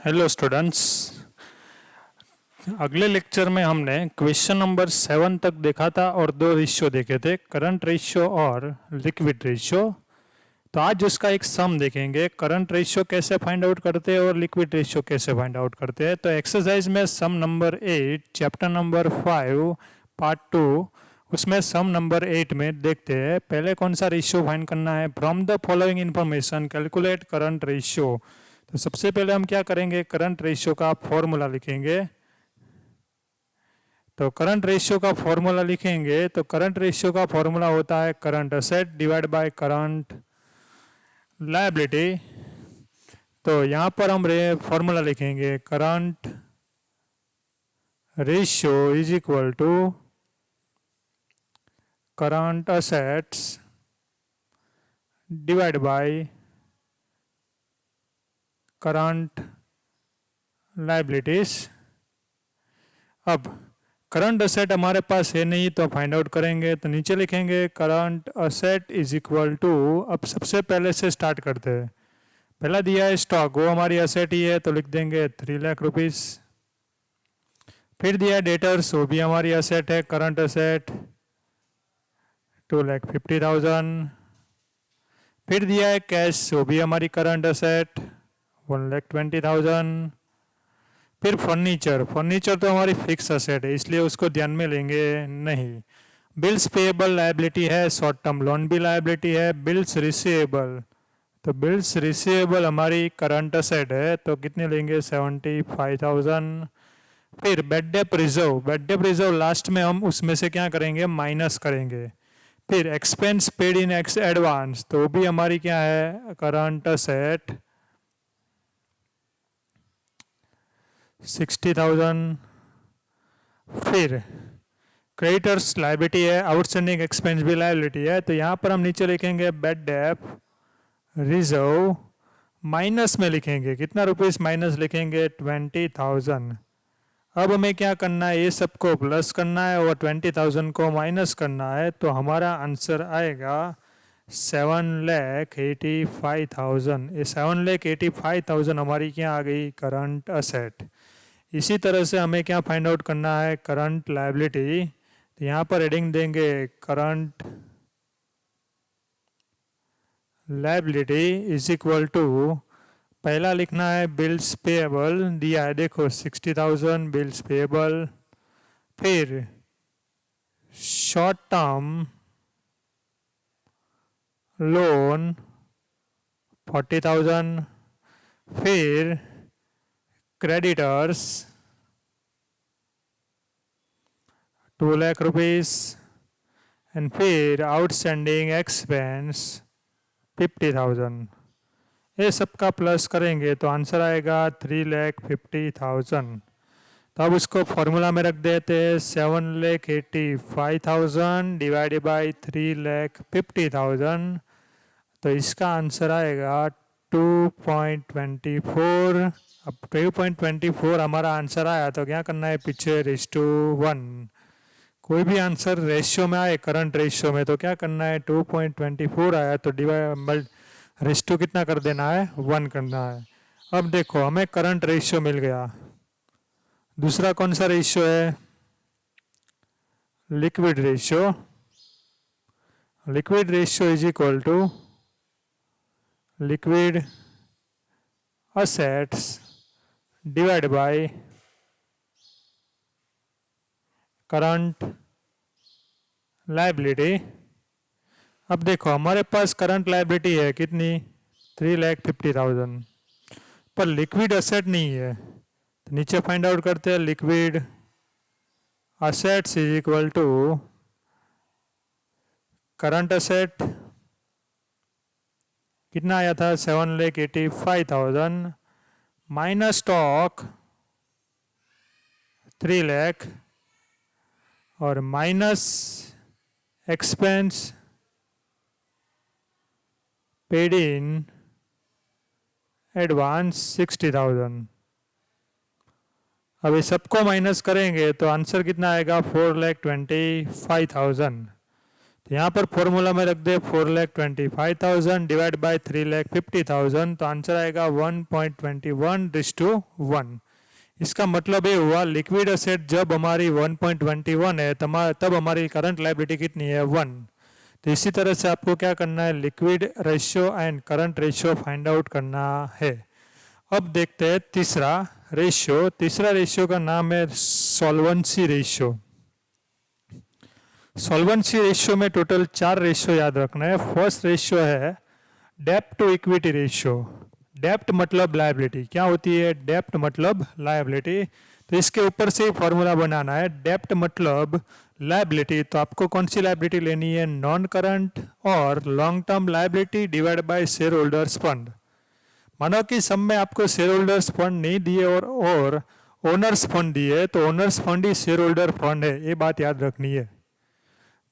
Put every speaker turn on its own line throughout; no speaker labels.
Hello students. अगले lecture में हमने क्वेश्चन नंबर 7 तक देखा था और दो रेशियो देखे थे, करंट रेशियो और लिक्विड रेशियो। तो आज उसका एक सम देखेंगे, करंट रेशियो कैसे फाइंड आउट करते हैं और लिक्विड रेशियो कैसे फाइंड आउट करते हैं। तो एक्सरसाइज में सम नंबर 8 चैप्टर नंबर 5 पार्ट 2, उसमें सम नंबर 8 में देखते हैं पहले कौन सा रेशियो फाइंड करना है। From the following information calculate current ratio. तो सबसे पहले हम क्या करेंगे, करंट रेशियो का फॉर्मूला लिखेंगे। तो करंट रेशियो का फॉर्मूला लिखेंगे तो करंट रेशियो का फॉर्मूला होता है current asset divide by current liability. तो यहाँ पर हम फॉर्मूला लिखेंगे current ratio is equal to current assets divide by current liabilities. अब करंट असेट हमारे पास है नहीं तो फाइंड आउट करेंगे। तो नीचे लिखेंगे current asset is equal to, अब सबसे पहले से स्टार्ट करते हैं। पहला दिया है स्टॉक, वो हमारी असेट ही है तो लिख देंगे 3 लाख रुपीस। फिर दिया है डेटर्स, वो भी हमारी असेट है, करंट असेट 2,50,000। फिर दिया है कैश, वो भी हमारी करंट असेट 1,20,000। फिर फर्नीचर तो हमारी फिक्स असेट है इसलिए उसको ध्यान में लेंगे नहीं। बिल्स पेएबल लायबिलिटी है, शॉर्ट टर्म लोन भी लायबिलिटी है। बिल्स रिसीवेबल, तो बिल्स रिसीवेबल हमारी करंट असेट है तो कितने लेंगे 75,000। फिर बेड डेप रिजर्व लास्ट में हम उसमें से क्या करेंगे, माइनस करेंगे। फिर एक्सपेंस पेड इन एडवांस, तो वो भी हमारी क्या है, करंट असेट 60,000। फिर क्रेडिटर्स लायबिलिटी है, आउटस्टैंडिंग एक्सपेंस भी लायबिलिटी है। तो यहाँ पर हम नीचे लिखेंगे बेड डेप रिजर्व, माइनस में लिखेंगे कितना रुपीस, माइनस लिखेंगे 20,000। अब हमें क्या करना है, ये सबको प्लस करना है और 20,000 को माइनस करना है। तो हमारा आंसर आएगा 7,85,000। ये 7,85,000 हमारी क्या आ गई, करंट असेट। इसी तरह से हमें क्या फाइंड आउट करना है, करंट लायबिलिटी। तो यहाँ पर हेडिंग देंगे current liability is equal to, पहला लिखना है बिल्स पेएबल, दिया है देखो 60,000 बिल्स पेएबल। फिर शॉर्ट टर्म लोन 40,000। फिर क्रेडिटर्स 2 लाख रुपीस। एंड फिर आउटस्टैंडिंग एक्सपेंस 50,000। ये सबका प्लस करेंगे तो आंसर आएगा 3,50,000। तो अब उसको फॉर्मूला में रख देते हैं, 7,85,000 डिवाइडेड बाई 3,50,000। तो इसका आंसर आएगा 2.24। अब 2.24 हमारा आंसर आया तो क्या करना है, पीछे रेशियो 1। कोई भी आंसर रेशियो में आए, करंट रेशियो में, तो क्या करना है, 2.24 आया तो डिवाइड रेशियो कितना कर देना है, 1 करना है। अब देखो हमें करंट रेशियो मिल गया। दूसरा कौन सा रेशियो है, liquid ratio. Liquid ratio is equal to liquid assets divide by current liability. अब देखो हमारे पास करंट लायबिलिटी है कितनी, 3,50,000, पर लिक्विड असेट नहीं है। तो नीचे फाइंड आउट करते हैं, liquid assets is equal to current asset कितना आया था, 7,85,000 माइनस स्टॉक 3 लाख और minus expense paid in advance 60,000। अब इस सबको माइनस करेंगे तो आंसर कितना आएगा, 4,25,000। तो यहाँ पर फॉर्मूला में रख दे 4,25,000 डिवाइड बाय 3,50,000, तो आंसर आएगा 1.21:1। इसका मतलब ये हुआ लिक्विड एसेट जब हमारी 1.21 है तब हमारी करंट लायबिलिटी कितनी है 1। तो इसी तरह से आपको क्या करना है, liquid ratio and current ratio find out करना है। अब देखते हैं तीसरा रेशियो का नाम है सॉल्वेंसी रेशियो। सॉल्वेंसी रेशियो में टोटल 4 रेशियो याद रखना है। फर्स्ट रेशियो है डेब्ट टू इक्विटी रेशियो। डेब्ट मतलब लायबिलिटी, क्या होती है डेब्ट मतलब लायबिलिटी, तो इसके ऊपर से ही फॉर्मूला बनाना है। डेब्ट मतलब लायबिलिटी, तो आपको कौन सी लायबिलिटी लेनी है, नॉन करंट और long term liability divide by share holders fund. मानो कि सब में आपको शेयर होल्डर्स फंड नहीं दिए और ओनर्स फंड दिए, तो ओनर्स फंड ही शेयर होल्डर फंड है, ये बात याद रखनी है।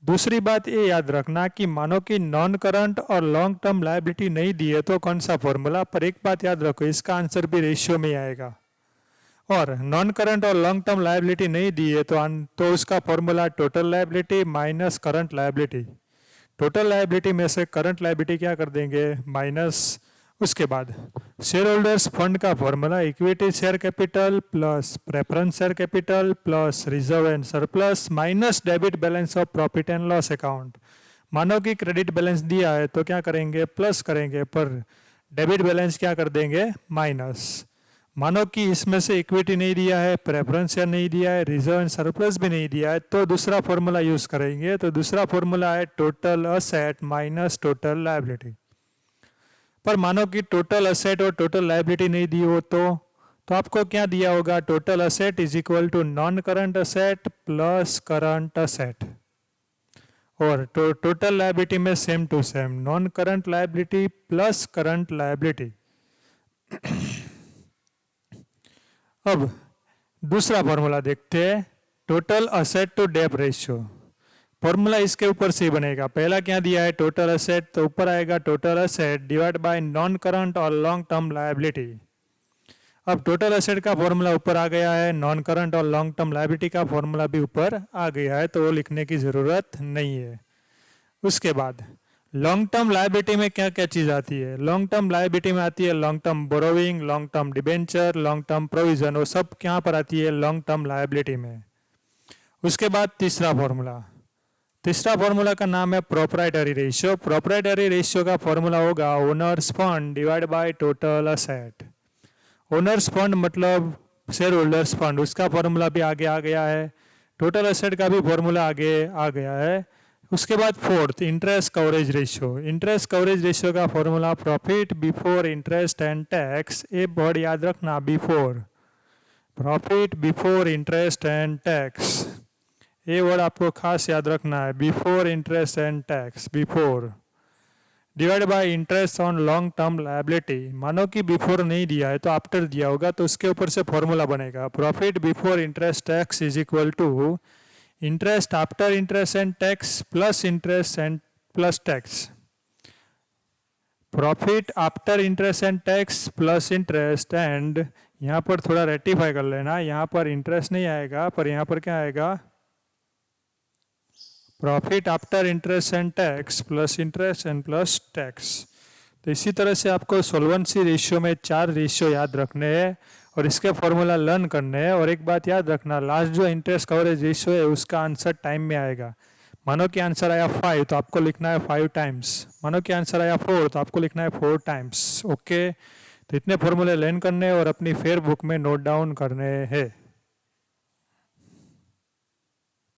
दूसरी बात ये याद रखना कि मानो कि नॉन करंट और लॉन्ग टर्म लायबिलिटी नहीं दी है तो कौन सा फॉर्मूला, पर एक बात याद रखो इसका आंसर भी रेशियो में आएगा। और नॉन करंट और लॉन्ग टर्म लायबिलिटी नहीं दी है तो उसका formula total liability minus current liability. Total liability में से करंट लायबिलिटी क्या कर देंगे माइनस, उसके बाद शेयर होल्डर्स फंड का formula equity share capital plus preference share capital plus reserve and surplus minus debit balance of profit and loss account. मानो कि क्रेडिट बैलेंस दिया है तो क्या करेंगे प्लस करेंगे, पर डेबिट बैलेंस क्या कर देंगे माइनस। मानो कि इसमें से इक्विटी नहीं दिया है, प्रेफरेंस शेयर नहीं दिया है, रिजर्व एंड सरप्लस भी नहीं दिया है, तो दूसरा फॉर्मूला यूज करेंगे। तो दूसरा फॉर्मूला है total asset minus total liability. पर मानो कि टोटल असेट और टोटल लायबिलिटी नहीं दी हो तो आपको क्या दिया होगा, total asset is equal to non current asset plus current asset, और टोटल लायबिलिटी में same to same non current liability plus current liability. अब दूसरा फॉर्मूला देखते हैं, टोटल असेट टू डेब्ट रेशियो। फॉर्मूला इसके ऊपर से ही बनेगा। पहला क्या दिया है टोटल असेट, तो ऊपर आएगा total asset divide bye non current और लॉन्ग टर्म लायबिलिटी। अब टोटल असेट का फॉर्मूला ऊपर आ गया है, नॉन करंट और लॉन्ग टर्म लायबिलिटी का फॉर्मूला भी ऊपर आ गया है, तो वो लिखने की जरूरत नहीं है। उसके बाद लॉन्ग टर्म लायबिलिटी में क्या क्या चीज आती है, लॉन्ग टर्म लायबिलिटी में आती है long term borrowing, long term debenture, long term provision, वो सब क्या पर आती है लॉन्ग टर्म लायबिलिटी में। उसके बाद तीसरा फॉर्मूला का नाम है प्रोप्राइटरी रेशियो। प्रोप्राइटरी रेशियो का फॉर्मूला होगा owner's fund divide by total asset. Owner's fund मतलब शेयर होल्डर्स फंड, उसका फॉर्मूला भी आगे आ गया है, टोटल असेट का भी फॉर्मूला आगे आ गया है। उसके बाद fourth interest coverage ratio. Interest coverage ratio का formula profit before interest and tax, ये वर्ड याद रखना, before, profit before interest and tax, ये वर्ड आपको खास याद रखना है, before interest and tax, before divide by interest on long term liability. मानो कि बिफोर नहीं दिया है तो आफ्टर दिया होगा, तो उसके ऊपर से फॉर्मूला बनेगा profit before interest tax is equal to interest after interest and tax plus interest and plus tax. Profit after interest and tax plus interest and, यहाँ पर थोड़ा रेक्टिफाई कर लेना, यहाँ पर इंटरेस्ट नहीं आएगा, पर यहाँ पर क्या आएगा profit after interest and tax plus interest and plus tax. तो इसी तरह से आपको सॉल्वेंसी रेशियो में 4 रेशियो याद रखने हैं और इसके फॉर्मूला लर्न करने हैं। और एक बात याद रखना, लास्ट जो इंटरेस्ट कवरेज रेशियो है उसका आंसर टाइम में आएगा। मानो कि आंसर आया 5 तो आपको लिखना है 5 टाइम्स, मानो कि आंसर आया 4 तो आपको लिखना है 4 टाइम्स। ओके, तो इतने फॉर्मूले लर्न करने और अपनी फेयर बुक में नोट डाउन करने हैं।